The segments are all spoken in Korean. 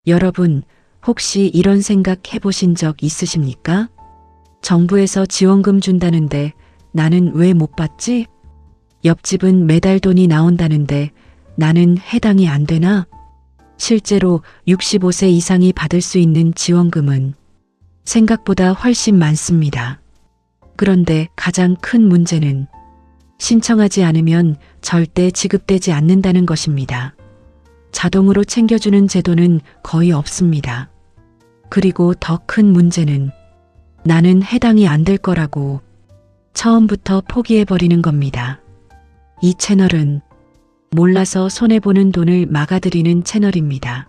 여러분, 혹시 이런 생각 해보신 적 있으십니까? 정부에서 지원금 준다는데 나는 왜 못 받지? 옆집은 매달 돈이 나온다는데 나는 해당이 안 되나? 실제로 65세 이상이 받을 수 있는 지원금은 생각보다 훨씬 많습니다. 그런데 가장 큰 문제는 신청하지 않으면 절대 지급되지 않는다는 것입니다. 자동으로 챙겨주는 제도는 거의 없습니다. 그리고 더 큰 문제는 나는 해당이 안 될 거라고 처음부터 포기해버리는 겁니다. 이 채널은 몰라서 손해보는 돈을 막아들이는 채널입니다.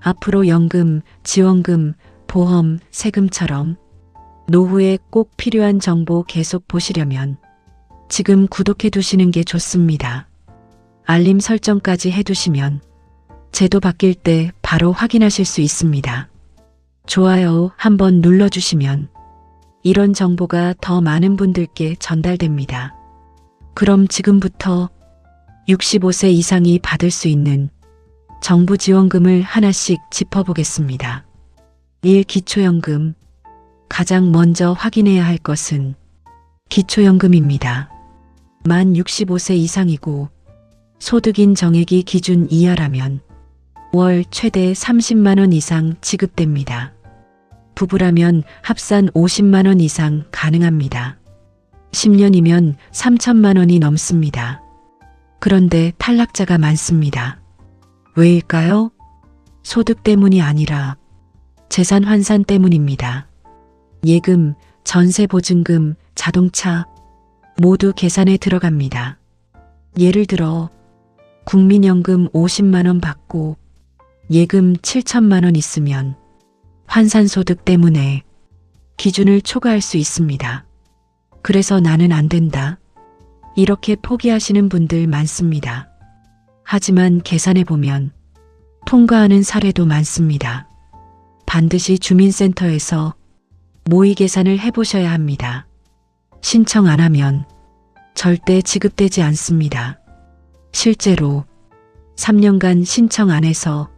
앞으로 연금, 지원금, 보험, 세금처럼 노후에 꼭 필요한 정보 계속 보시려면 지금 구독해 두시는 게 좋습니다. 알림 설정까지 해두시면 제도 바뀔 때 바로 확인하실 수 있습니다. 좋아요 한번 눌러주시면 이런 정보가 더 많은 분들께 전달됩니다. 그럼 지금부터 65세 이상이 받을 수 있는 정부 지원금을 하나씩 짚어보겠습니다. 1. 기초연금. 가장 먼저 확인해야 할 것은 기초연금입니다. 만 65세 이상이고 소득인 정액이 기준 이하라면 월 최대 30만 원 이상 지급됩니다. 부부라면 합산 50만 원 이상 가능합니다. 10년이면 3천만 원이 넘습니다. 그런데 탈락자가 많습니다. 왜일까요? 소득 때문이 아니라 재산 환산 때문입니다. 예금, 전세보증금, 자동차 모두 계산에 들어갑니다. 예를 들어 국민연금 50만 원 받고 예금 7천만 원 있으면 환산소득 때문에 기준을 초과할 수 있습니다. 그래서 나는 안 된다. 이렇게 포기하시는 분들 많습니다. 하지만 계산해보면 통과하는 사례도 많습니다. 반드시 주민센터에서 모의 계산을 해보셔야 합니다. 신청 안 하면 절대 지급되지 않습니다. 실제로 3년간 신청 안 해서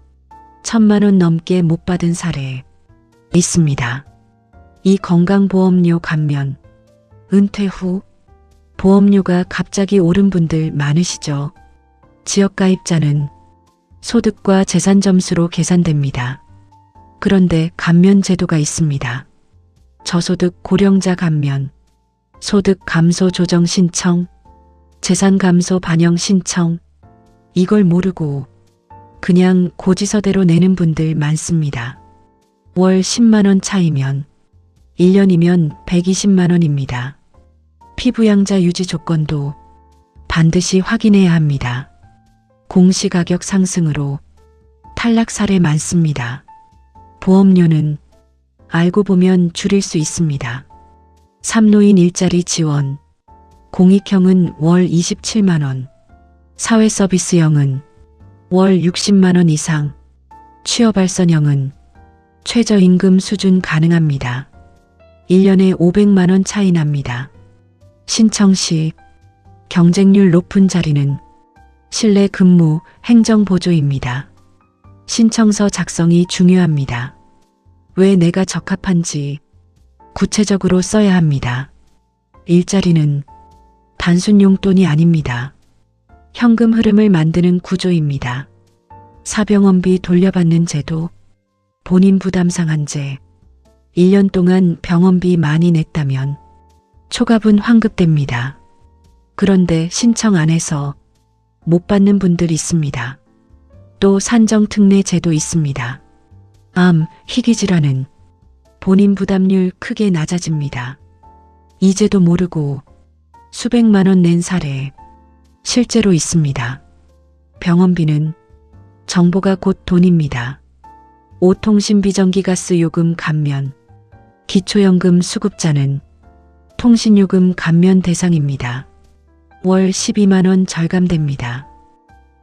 1,000만 원 넘게 못 받은 사례 있습니다. 이 건강보험료 감면, 은퇴 후 보험료가 갑자기 오른 분들 많으시죠? 지역가입자는 소득과 재산 점수로 계산됩니다. 그런데 감면 제도가 있습니다. 저소득 고령자 감면, 소득 감소 조정 신청, 재산 감소 반영 신청, 이걸 모르고 그냥 고지서대로 내는 분들 많습니다. 월 10만 원 차이면 1년이면 120만 원입니다. 피부양자 유지 조건도 반드시 확인해야 합니다. 공시가격 상승으로 탈락 사례 많습니다. 보험료는 알고 보면 줄일 수 있습니다. 삼노인 일자리 지원, 공익형은 월 27만 원, 사회서비스형은 월 60만 원 이상, 취업발전형은 최저임금 수준 가능합니다. 1년에 500만 원 차이 납니다. 신청 시 경쟁률 높은 자리는 실내 근무 행정보조입니다. 신청서 작성이 중요합니다. 왜 내가 적합한지 구체적으로 써야 합니다. 일자리는 단순 용돈이 아닙니다. 현금 흐름을 만드는 구조입니다. 사병원비 돌려받는 제도, 본인 부담 상한제, 1년 동안 병원비 많이 냈다면 초과분 환급됩니다. 그런데 신청 안 해서 못 받는 분들 있습니다. 또 산정특례 제도 있습니다. 암, 희귀질환은 본인 부담률 크게 낮아집니다. 이 제도 모르고 수백만 원 낸 사례 실제로 있습니다. 병원비는 정보가 곧 돈입니다. 5통신 비전기가스 요금 감면, 기초연금 수급자는 통신요금 감면 대상입니다. 월 12만 원 절감됩니다.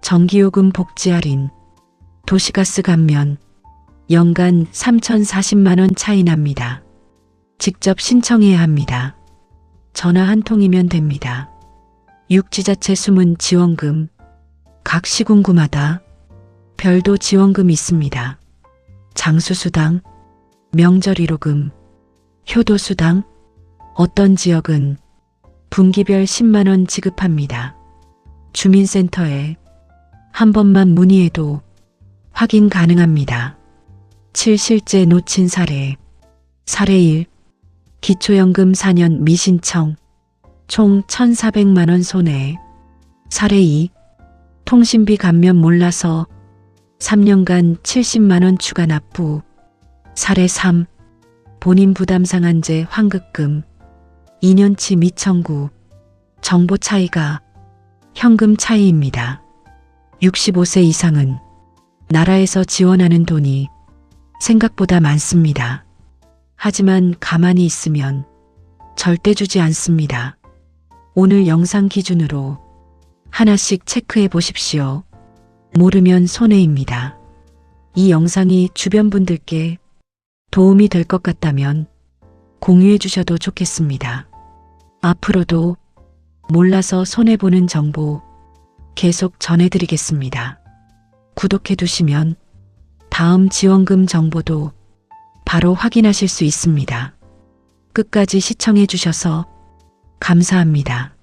전기요금 복지 할인, 도시가스 감면, 연간 3,040만 원 차이 납니다. 직접 신청해야 합니다. 전화 한 통이면 됩니다. 6지자체 숨은 지원금, 각 시군구마다 별도 지원금이 있습니다. 장수수당, 명절 1호금, 효도수당, 어떤 지역은 분기별 10만 원 지급합니다. 주민센터에 한 번만 문의해도 확인 가능합니다. 7. 실제 놓친 사례. 사례 1. 기초연금 4년 미신청. 총 1,400만 원 손해. 사례 2. 통신비 감면 몰라서 3년간 70만 원 추가 납부. 사례 3. 본인 부담 상한제 환급금. 2년치 미청구. 정보 차이가 현금 차이입니다. 65세 이상은 나라에서 지원하는 돈이 생각보다 많습니다. 하지만 가만히 있으면 절대 주지 않습니다. 오늘 영상 기준으로 하나씩 체크해 보십시오. 모르면 손해입니다. 이 영상이 주변 분들께 도움이 될 것 같다면 공유해 주셔도 좋겠습니다. 앞으로도 몰라서 손해보는 정보 계속 전해드리겠습니다. 구독해 두시면 다음 지원금 정보도 바로 확인하실 수 있습니다. 끝까지 시청해 주셔서 감사합니다.